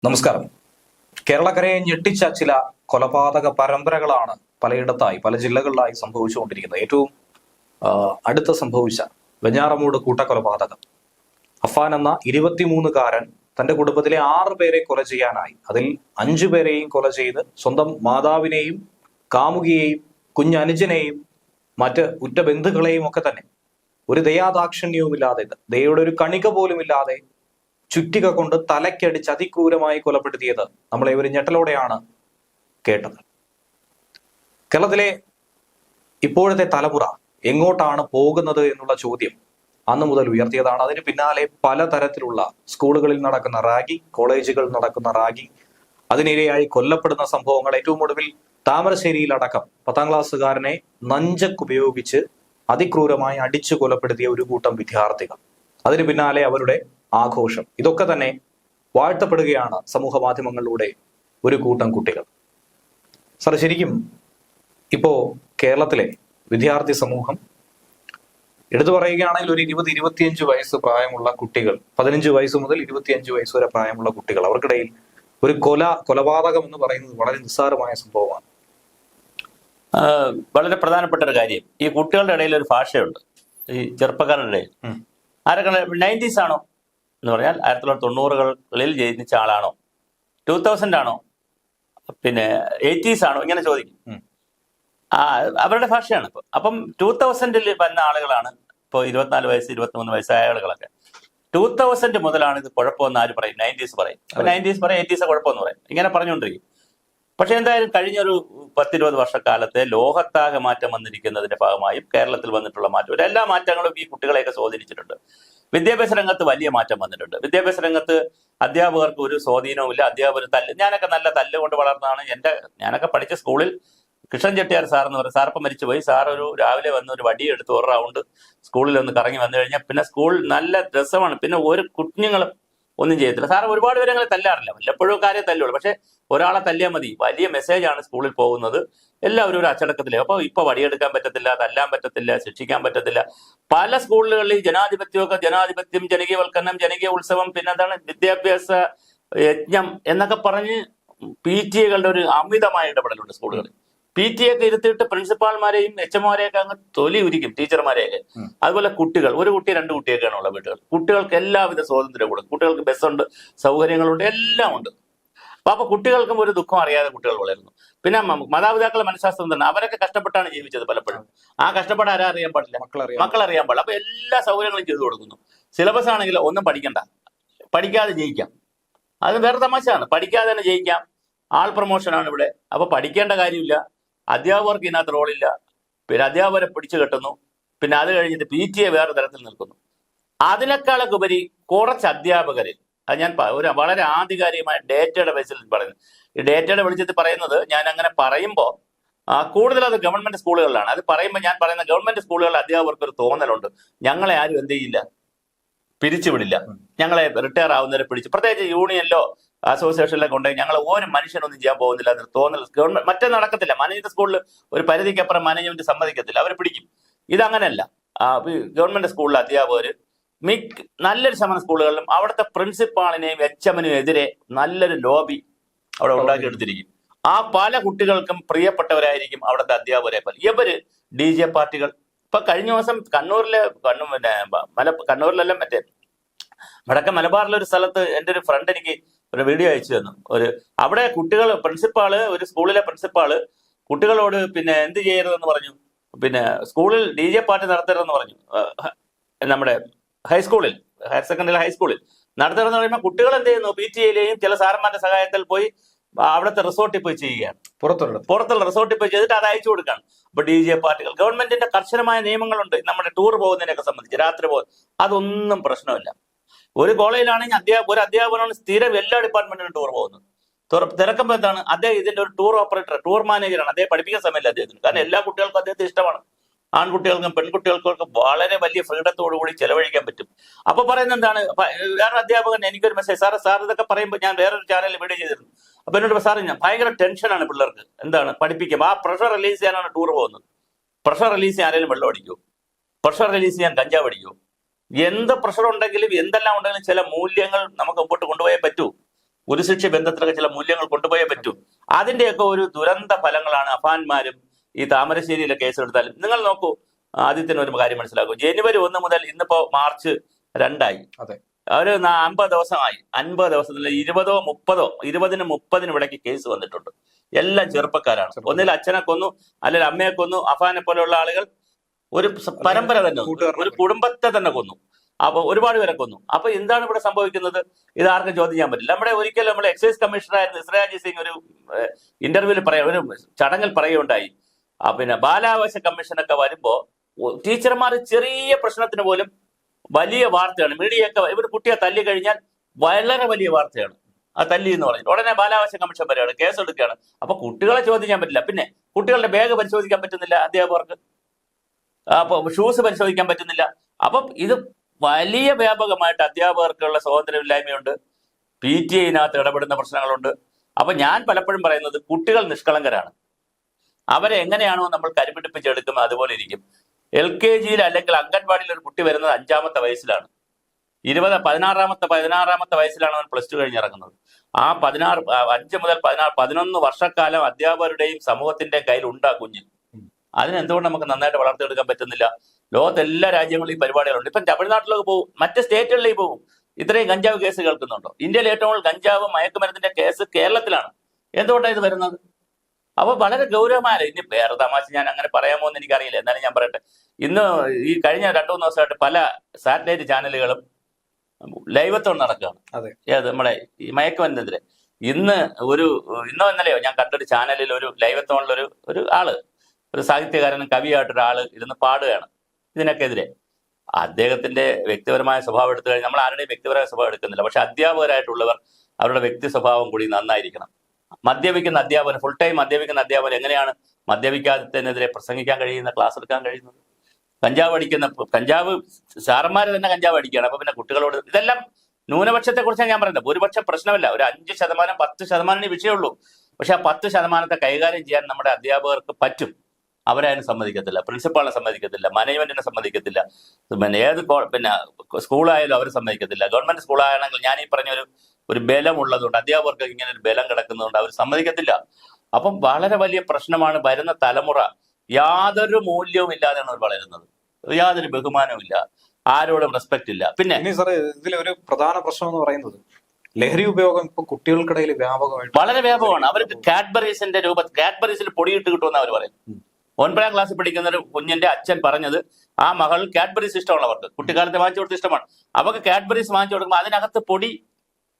നമസ്കാരം. കേരളക്കരയെ ഞെട്ടിച്ച ചില കൊലപാതക പരമ്പരകളാണ് പലയിടത്തായി പല ജില്ലകളിലായി സംഭവിച്ചുകൊണ്ടിരിക്കുന്നത്. ഏറ്റവും അടുത്ത സംഭവിച്ച വെഞ്ഞാറമൂട് കൂട്ടക്കൊലപാതകം. അഫാൻ എന്ന 23-കാരൻ തന്റെ കുടുംബത്തിലെ 6 പേരെ കൊല ചെയ്യാനായി, അതിൽ 5 പേരെയും കൊല ചെയ്ത് സ്വന്തം മാതാവിനെയും കാമുകിയെയും കുഞ്ഞനുജനെയും മറ്റ് ഉറ്റ ബന്ധുക്കളെയും ഒക്കെ തന്നെ ഒരു ദയാദാക്ഷിണ്യവുമില്ലാതെ, ദയയുടെ ഒരു കണിക പോലും ഇല്ലാതെ ചുറ്റിക കൊണ്ട് തലയ്ക്കടിച്ച് അതിക്രൂരമായി കൊലപ്പെടുത്തിയത് നമ്മളെ ഒരു ഞെട്ടലോടെയാണ് കേട്ടത്. കേരളത്തിലെ ഇപ്പോഴത്തെ തലമുറ എങ്ങോട്ടാണ് പോകുന്നത് എന്നുള്ള ചോദ്യം അന്ന് മുതൽ ഉയർത്തിയതാണ്. അതിന് പിന്നാലെ പലതരത്തിലുള്ള സ്കൂളുകളിൽ നടക്കുന്ന റാഗിംഗ്, കോളേജുകളിൽ നടക്കുന്ന റാഗിംഗ്, അതിനിരയായി കൊല്ലപ്പെടുന്ന സംഭവങ്ങൾ. ഏറ്റവും ഒടുവിൽ താമരശ്ശേരിയിലടക്കം 10ാം ക്ലാസ്സുകാരനെ നഞ്ചക്കുപയോഗിച്ച് അതിക്രൂരമായി അടിച്ചു കൊലപ്പെടുത്തിയ ഒരു കൂട്ടം വിദ്യാർത്ഥികൾ, അതിന് പിന്നാലെ അവരുടെ ആഘോഷം, ഇതൊക്കെ തന്നെ വാഴ്ത്തപ്പെടുകയാണ് സമൂഹ മാധ്യമങ്ങളിലൂടെ ഒരു കൂട്ടം കുട്ടികൾ. സാർ, ശരിക്കും ഇപ്പോ കേരളത്തിലെ വിദ്യാർത്ഥി സമൂഹം എടുത്തു പറയുകയാണെങ്കിൽ ഒരു 20-25 വയസ്സ് പ്രായമുള്ള കുട്ടികൾ, 15 വയസ്സ് മുതൽ 25 വയസ്സ് വരെ പ്രായമുള്ള കുട്ടികൾ, അവർക്കിടയിൽ ഒരു കൊലപാതകം എന്ന് പറയുന്നത് വളരെ നിസ്സാരമായ സംഭവമാണ്. വളരെ പ്രധാനപ്പെട്ട ഒരു കാര്യം, ഈ കുട്ടികളുടെ ഇടയിൽ ഒരു ഭാഷയുണ്ട്, ഈ ചെറുപ്പക്കാരുടെ ഇടയിൽ. ആരൊക്കെ 90s ആണോ എന്ന് പറഞ്ഞാൽ 1990-കളിൽ ജനിച്ച ആളാണോ, 2000 ആണോ, പിന്നെ 80s ആണോ, ഇങ്ങനെ ചോദിക്കും. അവരുടെ ഭാഷയാണ്. ഇപ്പൊ അപ്പം 2000-ൽ വന്ന ആളുകളാണ് ഇപ്പോൾ 24 വയസ്സ് 23 വയസ്സായ ആളുകളൊക്കെ. 2000 മുതലാണ് ഇത് കുഴപ്പമെന്ന് ആര് പറയും? 90s പറയും. 90s പറയും, 80s കുഴപ്പമെന്ന് പറയും, ഇങ്ങനെ പറഞ്ഞുകൊണ്ടിരിക്കും. പക്ഷെ എന്തായാലും കഴിഞ്ഞൊരു 10-20 വർഷക്കാലത്തെ ലോകത്താകെ മാറ്റം വന്നിരിക്കുന്നതിന്റെ ഭാഗമായും കേരളത്തിൽ വന്നിട്ടുള്ള മാറ്റം, എല്ലാ മാറ്റങ്ങളും ഈ കുട്ടികളെയൊക്കെ സ്വാധീനിച്ചിട്ടുണ്ട്. വിദ്യാഭ്യാസ രംഗത്ത് വലിയ മാറ്റം വന്നിട്ടുണ്ട്. വിദ്യാഭ്യാസ രംഗത്ത് അധ്യാപകർക്ക് ഒരു സ്വാധീനവുമില്ല. അധ്യാപകർ ഞാനൊക്കെ നല്ല തല്ലുകൊണ്ട് വളർന്നതാണ്. ഞാനൊക്കെ പഠിച്ച സ്കൂളിൽ കൃഷ്ണൻ ചെട്ടിയാർ സാർ എന്ന് പറയും, സാറിപ്പം മരിച്ചുപോയി. സാർ രാവിലെ വന്ന് ഒരു വടി എടുത്ത് ഒരു റൗണ്ട് സ്കൂളിൽ ഒന്ന് കറങ്ങി വന്നു കഴിഞ്ഞാൽ പിന്നെ സ്കൂൾ നല്ല രസമാണ്. പിന്നെ ഒരു കുഞ്ഞുങ്ങളും ഒന്നും ചെയ്യത്തില്ല. സാറ് ഒരുപാട് പേരെ അങ്ങനെ തല്ലാറില്ല, വല്ലപ്പോഴും കാര്യം തല്ലുള്ളൂ. പക്ഷെ ഒരാളെ തല്ലിയാൽ മതി, വലിയ മെസ്സേജാണ് സ്കൂളിൽ പോകുന്നത്. എല്ലാവരും ഒരു അച്ചടക്കത്തിലേ. അപ്പോൾ ഇപ്പൊ വടിയെടുക്കാൻ പറ്റത്തില്ല, തല്ലാൻ പറ്റത്തില്ല, ശിക്ഷിക്കാൻ പറ്റത്തില്ല. പല സ്കൂളുകളിൽ ജനാധിപത്യം, ജനകീയവൽക്കരണം, ജനകീയ ഉത്സവം, പിന്നെന്താണ് വിദ്യാഭ്യാസ യജ്ഞം എന്നൊക്കെ പറഞ്ഞ് PTA-കളുടെ ഒരു അമിതമായ ഇടപെടലുണ്ട് സ്കൂളുകളിൽ. PTA ഒക്കെ ഇരുത്തിയിട്ട് പ്രിൻസിപ്പാൾമാരെയും HM-മാരെയൊക്കെ അങ്ങ് തൊലി ഉരിക്കും, ടീച്ചർമാരെയൊക്കെ. അതുപോലെ കുട്ടികൾ, ഒരു കുട്ടി 2 കുട്ടിയൊക്കെയാണ് ഉള്ള വീട്ടുകൾ. കുട്ടികൾക്ക് എല്ലാവിധ സ്വാതന്ത്ര്യവും കൊടുക്കും. കുട്ടികൾക്ക് ബസ്സുണ്ട്, സൗകര്യങ്ങളുണ്ട്, എല്ലാം ഉണ്ട്. അപ്പൊ കുട്ടികൾക്കും ഒരു ദുഃഖം അറിയാതെ കുട്ടികൾ വളരുന്നു. പിന്നെ മാതാപിതാക്കളെ മനഃശാസ്ത്രം തന്നെ, അവരൊക്കെ കഷ്ടപ്പെട്ടാണ് ജീവിച്ചത് പലപ്പോഴും. ആ കഷ്ടപ്പാട് ആരാ അറിയാൻ പാടില്ല? മക്കൾ അറിയാൻ പാടില്ല. അപ്പൊ എല്ലാ സൗകര്യങ്ങളും ചെയ്തു കൊടുക്കുന്നു. സിലബസ് ആണെങ്കിൽ ഒന്നും പഠിക്കണ്ട, പഠിക്കാതെ ജയിക്കാം. അത് വേറെ തമാശയാണ്. പഠിക്കാതെ തന്നെ ജയിക്കാം. ആൾ പ്രൊമോഷനാണ് ഇവിടെ. അപ്പൊ പഠിക്കേണ്ട കാര്യമില്ല. അധ്യാപകർക്ക് ഇതിനകത്ത് റോളില്ല. പിന്നെ അധ്യാപകരെ പിടിച്ചു കെട്ടുന്നു. പിന്നെ അത് കഴിഞ്ഞിട്ട് PTA വേറെ തരത്തിൽ നിൽക്കുന്നു. അതിനേക്കാളൊക്കെ ഉപരി കുറച്ച് അധ്യാപകര്, അത് ഞാൻ വളരെ ആധികാരികമായ ഡേറ്റയുടെ ബേസിൽ പറയുന്നു. ഈ ഡേറ്റയുടെ വെളിച്ചത്തിൽ പറയുന്നത്, ഞാൻ അങ്ങനെ പറയുമ്പോൾ കൂടുതൽ അത് ഗവൺമെന്റ് സ്കൂളുകളിലാണ്. അത് പറയുമ്പോൾ ഞാൻ പറയുന്ന ഗവൺമെന്റ് സ്കൂളുകളിലെ അധ്യാപകർക്ക് ഒരു തോന്നലുണ്ട്, ഞങ്ങളെ ആരും എന്ത് ചെയ്യില്ല, പിരിച്ചുവിടില്ല, ഞങ്ങളെ റിട്ടയർ ആവുന്നവരെ പിടിച്ച്, പ്രത്യേകിച്ച് യൂണിയനിലോ അസോസിയേഷനിലൊക്കെ ഉണ്ടെങ്കിൽ ഞങ്ങൾ ഒരു മനുഷ്യനൊന്നും ചെയ്യാൻ പോകുന്നില്ല എന്നൊരു തോന്നൽ ഗവൺമെന്റ്. മറ്റേ നടക്കത്തില്ല. മാനേജ്മെന്റ് സ്കൂളിൽ ഒരു പരിധിക്കപ്പുറം മാനേജ്മെന്റ് സമ്മതിക്കത്തില്ല, അവർ പിടിക്കും. ഇതങ്ങനെയല്ല. ഗവൺമെന്റ് സ്കൂളിലെ അധ്യാപകര് നല്ലൊരു ശതമാനം സ്കൂളുകളിലും അവിടുത്തെ പ്രിൻസിപ്പാളിനെയും HM-നും എതിരെ നല്ലൊരു ലോബി അവിടെ ഉണ്ടാക്കിയെടുത്തിരിക്കും. ആ പല കുട്ടികൾക്കും പ്രിയപ്പെട്ടവരായിരിക്കും അവിടുത്തെ അധ്യാപകരെ. ഇവര് DJ പാർട്ടികൾ. ഇപ്പൊ കഴിഞ്ഞ ദിവസം കണ്ണൂരിലെല്ലാം മറ്റേ വടക്കൻ മലബാറിലെ ഒരു സ്ഥലത്ത് എൻ്റെ ഒരു ഫ്രണ്ട് എനിക്ക് ഒരു വീഡിയോ അയച്ചു തന്നു. അവിടെ ഒരു സ്കൂളിലെ പ്രിൻസിപ്പാള് കുട്ടികളോട് പിന്നെ എന്ത് ചെയ്യരുതെന്ന് പറഞ്ഞു, പിന്നെ സ്കൂളിൽ DJ പാർട്ടി നടത്തരുതെന്ന് പറഞ്ഞു. നമ്മുടെ ഹൈസ്കൂളിൽ, ഹയർ സെക്കൻഡറി ഹൈസ്കൂളിൽ നടത്തരുതെന്ന് പറയുമ്പോൾ കുട്ടികൾ എന്ത് ചെയ്യുന്നു, PTA-യിലെയും ചില സാറന്മാരുടെ സഹായത്തിൽ പോയി അവിടുത്തെ റിസോർട്ടിൽ പോയി ചെയ്യുകയാണ്. പുറത്തുള്ള റിസോർട്ടിൽ പോയി ചെയ്തിട്ട് അത് അയച്ചു കൊടുക്കുകയാണ്. അപ്പൊ DJ പാർട്ടികൾ, ഗവൺമെന്റിന്റെ കർശനമായ നിയമങ്ങളുണ്ട് നമ്മുടെ ടൂർ പോകുന്നതിനൊക്കെ സംബന്ധിച്ച്, രാത്രി അതൊന്നും പ്രശ്നമില്ല. ഒരു കോളേജിലാണെങ്കിൽ ഒരു അധ്യാപകനാണ് സ്ഥിരം എല്ലാ ഡിപ്പാർട്ട്മെന്റിനും ടൂർ പോകുന്നത്. തിരക്കുമ്പോൾ എന്താണ്, അദ്ദേഹം ഇതിന്റെ ഒരു ടൂർ ഓപ്പറേറ്റർ, ടൂർ മാനേജറാണ്. അദ്ദേഹം പഠിപ്പിക്കാൻ സമയമില്ല അദ്ദേഹത്തിന്. കാരണം എല്ലാ കുട്ടികൾക്കും അദ്ദേഹത്തെ ഇഷ്ടമാണ്. ആൺകുട്ടികൾക്കും പെൺകുട്ടികൾക്കും വളരെ വലിയ ഫ്രീഡത്തോടു കൂടി ചെലവഴിക്കാൻ പറ്റും. അപ്പൊ പറയുന്നത് എന്താണ്, വേറെ അധ്യാപകൻ എനിക്കൊരു മെസ്സേജ്, സാർ ഇതൊക്കെ പറയുമ്പോൾ ഞാൻ വേറൊരു ചാനലിൽ വീഡിയോ ചെയ്തിരുന്നു. അപ്പൊ എന്നോട് സാറ്, ഞാൻ ഭയങ്കര ടെൻഷനാണ് പിള്ളേർക്ക്, എന്താണ് പഠിപ്പിക്കും, ആ പ്രഷർ റിലീസ് ചെയ്യാനാണ് ടൂർ പോകുന്നത്. പ്രഷർ റിലീസ് ചെയ്യാൻ ആരെങ്കിലും വെള്ളം അടിക്കുമോ? പ്രഷർ റിലീസ് ചെയ്യാൻ കഞ്ചാവ് അടിക്കുമോ? എന്ത് പ്രഷർ ഉണ്ടെങ്കിലും എന്തെല്ലാം ഉണ്ടെങ്കിലും ചില മൂല്യങ്ങൾ നമുക്ക് മുമ്പോട്ട് കൊണ്ടുപോയേ പറ്റൂ. ഗുരുശിക്ഷ ബന്ധത്തിലൊക്കെ ചില മൂല്യങ്ങൾ കൊണ്ടുപോയേ പറ്റൂ. അതിന്റെയൊക്കെ ഒരു ദുരന്ത ഫലങ്ങളാണ് അഫാൻമാരും ഈ താമരശ്ശേരിയിലെ കേസെടുത്താലും. നിങ്ങൾ നോക്കൂ, ആദ്യത്തിന് ഒരു കാര്യം മനസ്സിലാക്കൂ. ജനുവരി 1 മുതൽ ഇന്നിപ്പോ മാർച്ച് 2 ഒരു 50 ദിവസമായി. 50 ദിവസത്തിൽ 20 30 ഇടയ്ക്ക് കേസ് വന്നിട്ടുണ്ട്. എല്ലാം ചെറുപ്പക്കാരാണ്. ഒന്നിൽ അച്ഛനെ കൊന്നു, അല്ലെങ്കിൽ അമ്മയെ കൊന്നു. അഫാനെ പോലെയുള്ള ആളുകൾ ഒരു പരമ്പര തന്നെ, ഒരു കുടുംബത്തെ തന്നെ കൊന്നു. അപ്പൊ ഒരുപാട് പേരെ കൊന്നു. അപ്പൊ എന്താണ് ഇവിടെ സംഭവിക്കുന്നത്? ഇത് ആർക്കും ചോദ്യം ചെയ്യാൻ പറ്റില്ല. ഒരിക്കലും നമ്മുടെ എക്സൈസ് കമ്മീഷണറായിരുന്ന ഇസ്രാജി സിംഗ് ഒരു ഇന്റർവ്യൂവിൽ ഒരു ചടങ്ങിൽ പറയുകയുണ്ടായി, പിന്നെ ബാലാവകാശ കമ്മീഷനൊക്കെ വരുമ്പോ ടീച്ചർമാർ ചെറിയ പ്രശ്നത്തിന് പോലും വലിയ വാർത്തയാണ്. മീഡിയയൊക്കെ ഇവർ കുട്ടിയെ തല്ലി കഴിഞ്ഞാൽ വളരെ വലിയ വാർത്തയാണ് ആ തല്ലി എന്ന് പറഞ്ഞിട്ട്. ഉടനെ ബാലാവകാശ കമ്മീഷൻ വരെയാണ്, കേസെടുക്കുകയാണ്. അപ്പൊ കുട്ടികളെ ചോദ്യം ചെയ്യാൻ പറ്റില്ല. പിന്നെ കുട്ടികളുടെ ബാഗ് പരിശോധിക്കാൻ പറ്റുന്നില്ല അധ്യാപകർക്ക്, അപ്പൊ ഷൂസ് പരിശോധിക്കാൻ പറ്റുന്നില്ല. അപ്പം ഇത് വലിയ വ്യാപകമായിട്ട് അധ്യാപകർക്കുള്ള സ്വാതന്ത്ര്യമില്ലായ്മയുണ്ട്. PTA ഇടപെടുന്ന പ്രശ്നങ്ങളുണ്ട്. അപ്പൊ ഞാൻ പലപ്പോഴും പറയുന്നത് കുട്ടികൾ നിഷ്കളങ്കരാണ്. അവരെ എങ്ങനെയാണോ നമ്മൾ കരിപിടിപ്പിച്ചെടുക്കുന്നത് അതുപോലെ ഇരിക്കും. LKG അല്ലെങ്കിൽ അംഗൻവാടിയിൽ ഒരു കുട്ടി വരുന്നത് 5ാമത്തെ വയസ്സിലാണ്. 16ാമത്തെ വയസ്സിലാണ് അവൻ +2 കഴിഞ്ഞിറങ്ങുന്നത്. ആ 5 മുതൽ 11 വർഷക്കാലം അധ്യാപകരുടെയും സമൂഹത്തിന്റെയും കയ്യിൽ ഉണ്ടാ കുഞ്ഞ്. അതിനെന്തുകൊണ്ട് നമുക്ക് നന്നായിട്ട് വളർത്തിയെടുക്കാൻ പറ്റുന്നില്ല? ലോകത്ത് എല്ലാ രാജ്യങ്ങളും ഈ പരിപാടികളുണ്ട്. ഇപ്പം തമിഴ്നാട്ടിലേക്ക് പോകും, മറ്റ് സ്റ്റേറ്റുകളിലേക്ക് പോകും. ഇത്രയും കഞ്ചാവ് കേസ് കേൾക്കുന്നുണ്ടോ? ഇന്ത്യയിൽ ഏറ്റവും കൂടുതൽ കഞ്ചാവ് മയക്കുമരുന്നിന്റെ കേസ് കേരളത്തിലാണ്. എന്തുകൊണ്ടാണ് ഇത് വരുന്നത്? അപ്പൊ വളരെ ഗൗരവമായ, ഇനി വേറെ തമാശ ഞാൻ അങ്ങനെ പറയാമോ എന്ന് എനിക്കറിയില്ല, എന്നാലും ഞാൻ പറയട്ടെ. ഇന്ന് ഈ കഴിഞ്ഞ 2-3 ദിവസമായിട്ട് പല സാറ്റലൈറ്റ് ചാനലുകളും ലൈവത്തോട് നടക്കുകയാണ്. ഏത് നമ്മുടെ ഈ മയക്കുമരുന്നിനെതിരെ. ഇന്നോ ഇന്നലെയോ ഞാൻ കണ്ടൊരു ചാനലിൽ ഒരു ലൈവത്തോണിലൊരു ഒരു സാഹിത്യകാരനും കവിയായിട്ടൊരാള് ഇരുന്ന് പാടുകയാണ് ഇതിനൊക്കെതിരെ. അദ്ദേഹത്തിന്റെ വ്യക്തിപരമായ സ്വഭാവം എടുത്തു കഴിഞ്ഞാൽ നമ്മൾ ആരുടെയും വ്യക്തിപരമായ സ്വഭാവം എടുക്കുന്നില്ല. പക്ഷെ അധ്യാപകരായിട്ടുള്ളവർ അവരുടെ വ്യക്തി സ്വഭാവം കൂടി നന്നായിരിക്കണം. മദ്യപിക്കുന്ന അധ്യാപകൻ, ഫുൾ ടൈം മദ്യപിക്കുന്ന അധ്യാപകൻ എങ്ങനെയാണ് മദ്യപിക്കാത്തതിനെതിരെ പ്രസംഗിക്കാൻ കഴിയുന്ന, ക്ലാസ് എടുക്കാൻ കഴിയുന്നത്? കഞ്ചാവ് സാറന്മാര് തന്നെ കഞ്ചാവ് അടിക്കുകയാണ്. അപ്പൊ പിന്നെ കുട്ടികളോട് ഇതെല്ലാം ന്യൂനപക്ഷത്തെ കുറിച്ചാണ് ഞാൻ പറയുന്നത്. ഭൂരിപക്ഷം പ്രശ്നമല്ല, ഒരു 5% 10% വിഷയമുള്ളൂ. പക്ഷെ ആ 10% കൈകാര്യം ചെയ്യാൻ നമ്മുടെ അധ്യാപകർക്ക് പറ്റും. അവരതിന് സമ്മതിക്കത്തില്ല, പ്രിൻസിപ്പാളിനെ സമ്മതിക്കത്തില്ല, മാനേജ്മെന്റിനെ സമ്മതിക്കത്തില്ല, ഏത് സ്കൂളായാലും അവർ സമ്മതിക്കത്തില്ല. ഗവൺമെന്റ് സ്കൂളാണെങ്കിൽ ഞാൻ ഈ പറഞ്ഞ ഒരു ബലം ഉള്ളതുകൊണ്ട്, അധ്യാപകർക്ക് ഇങ്ങനെ ഒരു ബലം കിടക്കുന്നതുകൊണ്ട് അവർ സമ്മതിക്കത്തില്ല. അപ്പം വളരെ വലിയ പ്രശ്നമാണ്. വരുന്ന തലമുറ യാതൊരു മൂല്യവും ഇല്ലാതെയാണ് അവർ വളരുന്നത്. യാതൊരു ബഹുമാനവും ഇല്ല, ആരോടും റെസ്പെക്ട് ഇല്ല. പിന്നെ സാറേ, ഇതിലൊരു പ്രധാന പ്രശ്നം എന്ന് പറയുന്നത് ലഹരി ഉപയോഗം ഇപ്പൊ കുട്ടികൾക്കിടയിൽ വ്യാപകമായിട്ട് വളരെ വ്യാപകമാണ്. അവർക്ക് കാഡ്ബറീസിൽ പൊടിയിട്ട് കിട്ടുമെന്ന് അവർ പറയും. 9ാം ക്ലാസ്സിൽ പഠിക്കുന്ന ഒരു കുഞ്ഞിന്റെ അച്ഛൻ പറഞ്ഞത്, ആ മകൾ കാഡ്ബറീസ് ഇഷ്ടമുള്ളവർക്ക് കുട്ടിക്കാലത്തെ വാങ്ങിച്ചു കൊടുത്ത് ഇഷ്ടമാണ്. അവർക്ക് കാഡ്ബറീസ് വാങ്ങിച്ചു കൊടുക്കുമ്പോൾ അതിനകത്ത് പൊടി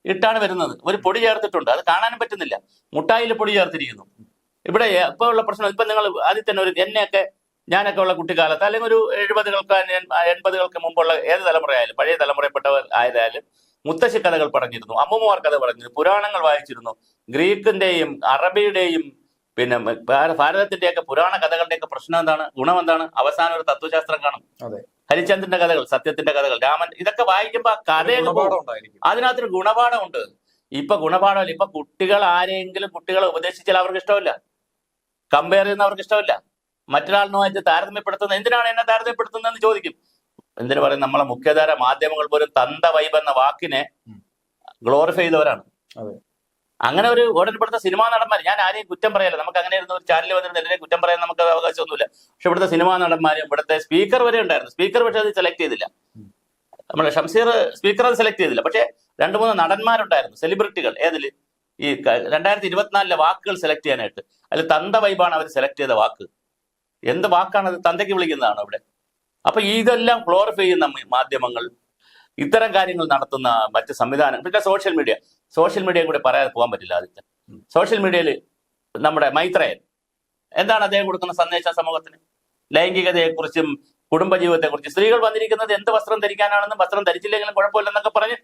ഇട്ടാണ് വരുന്നത്. ഒരു പൊടി ചേർത്തിട്ടുണ്ട്, അത് കാണാനും പറ്റുന്നില്ല. മുട്ടായിൽ പൊടി ചേർത്തിരിക്കുന്നു. ഇവിടെ ഇപ്പോൾ ഉള്ള പ്രശ്നം, ഇപ്പൊ നിങ്ങൾ ആദ്യം തന്നെ ഞാനൊക്കെ ഉള്ള കുട്ടിക്കാലത്ത്, അല്ലെങ്കിൽ ഒരു 70-കൾക്ക് 80-കൾക്ക് മുമ്പുള്ള ഏത് തലമുറയായാലും, പഴയ തലമുറയിൽപ്പെട്ടവർ ആയാലും മുത്തശ്ശി കഥകൾ പറഞ്ഞിരുന്നു, അമ്മൂമ്മമാർ കഥ പറഞ്ഞിരുന്നു, പുരാണങ്ങൾ വായിച്ചിരുന്നു. ഗ്രീക്കിന്റെയും അറബിയുടെയും പിന്നെ ഭാരതത്തിന്റെയൊക്കെ പുരാണ കഥകളുടെയൊക്കെ പ്രശ്നം എന്താണ്? ഗുണം എന്താണ്? അവസാനം ഒരു തത്വശാസ്ത്രം കാണും. ഹരിചന്ദ്രന്റെ കഥകൾ, സത്യത്തിന്റെ കഥകൾ, രാമൻ, ഇതൊക്കെ വായിക്കുമ്പോ കഥയൊക്കെ അതിനകത്തൊരു ഗുണപാഠമുണ്ട്. ഇപ്പൊ ഗുണപാഠമല്ല. ഇപ്പൊ കുട്ടികളെ ഉപദേശിച്ചാൽ അവർക്ക് ഇഷ്ടമില്ല, കമ്പയർ ചെയ്യുന്ന അവർക്ക് ഇഷ്ടമില്ല. മറ്റൊരാളിനുമായിട്ട് താരതമ്യപ്പെടുത്തുന്നത്, എന്തിനാണ് എന്നെ താരതമ്യപ്പെടുത്തുന്നതെന്ന് ചോദിക്കും. എന്തിനു പറയും? നമ്മളെ മുഖ്യധാര മാധ്യമങ്ങൾ പോലും തന്ത വൈബ് എന്ന വാക്കിനെ ഗ്ലോറിഫൈ ചെയ്തവരാണ്. അങ്ങനെ ഒരു ഓർഡർപ്പെടുത്ത സിനിമാ നടന്മാർ, ഞാൻ ആരെയും കുറ്റം പറയല്ല, നമുക്ക് അങ്ങനെ ഇരുന്ന ഒരു ചാനലിൽ വന്നിരുന്ന എല്ലാവരെയും കുറ്റം പറയാൻ നമുക്ക് അവകാശമൊന്നുമില്ല. പക്ഷെ ഇവിടുത്തെ സിനിമാ നടന്മാരും ഇവിടുത്തെ സ്പീക്കർ വരെ ഉണ്ടായിരുന്നു. സ്പീക്കർ പക്ഷെ അത് സെലക്ട് ചെയ്തില്ല. നമ്മുടെ ഷംസീർ സ്പീക്കർ അത് സെലക്ട് ചെയ്തില്ല. പക്ഷെ 2-3 നടന്മാരുണ്ടായിരുന്നു, സെലിബ്രിറ്റികൾ. ഏതില്? ഈ 2024 വാക്കുകൾ സെലക്ട് ചെയ്യാനായിട്ട്. അതിൽ തന്ത വൈബാണ് അവർ സെലക്ട് ചെയ്ത വാക്ക്. എന്ത് വാക്കാണത്? തന്തയ്ക്ക് വിളിക്കുന്നതാണോ ഇവിടെ? അപ്പൊ ഇതെല്ലാം ഗ്ലോറിഫൈ ചെയ്യുന്ന മാധ്യമങ്ങൾ, ഇത്തരം കാര്യങ്ങൾ നടത്തുന്ന മറ്റ് സംവിധാനം, പിന്നെ സോഷ്യൽ മീഡിയയും കൂടെ പറയാതെ പോകാൻ പറ്റില്ല. ആദ്യത്തെ സോഷ്യൽ മീഡിയയിൽ നമ്മുടെ മൈത്രേയൻ എന്താണ് അദ്ദേഹം കൊടുക്കുന്ന സന്ദേശം സമൂഹത്തിന്? ലൈംഗികതയെക്കുറിച്ചും കുടുംബജീവിതത്തെക്കുറിച്ചും, സ്ത്രീകൾ വന്നിരിക്കുന്നത് എന്ത് വസ്ത്രം ധരിക്കാനാണെന്നും വസ്ത്രം ധരിച്ചില്ലെങ്കിലും കുഴപ്പമില്ലെന്നൊക്കെ പറഞ്ഞ്,